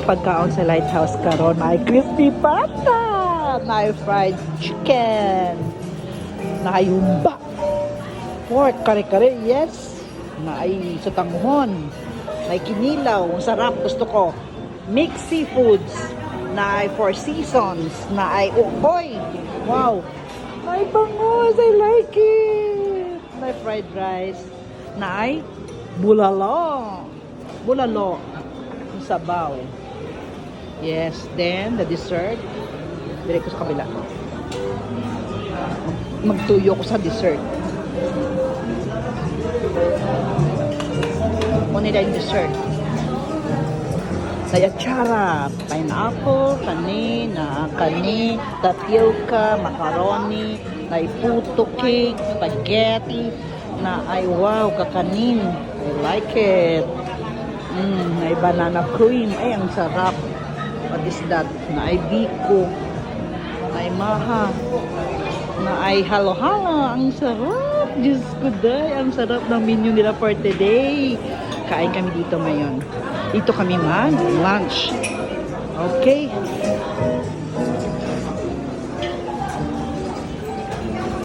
pagkaon sa Lighthouse karon. May crispy pata, may fried chicken, may humba, pork, kare-kare, yes, may sa tanghon, may kinilaw, ang sarap, gusto ko. Mixed seafoods, na ay Four Seasons, na ay ukoy, wow, may bangus, I like it. May fried rice, na ay bulalo, yung sabaw. Yes, then the dessert, dire ko sa kabila. Magtuyo ko sa dessert. Muna yung dessert. May atsara, pineapple, kani, tapioca, macaroni, na puto cake, spaghetti, na ay wow, kakanin. I like it. May banana cream. Ay, ang sarap. What is that? Na ay biko. Na ay maha. Na ay halo-halo. Ang sarap. Diyos ko day. Ang sarap ng menu nila for today. Kain kami dito ngayon. Dito kami mag-lunch. Okay.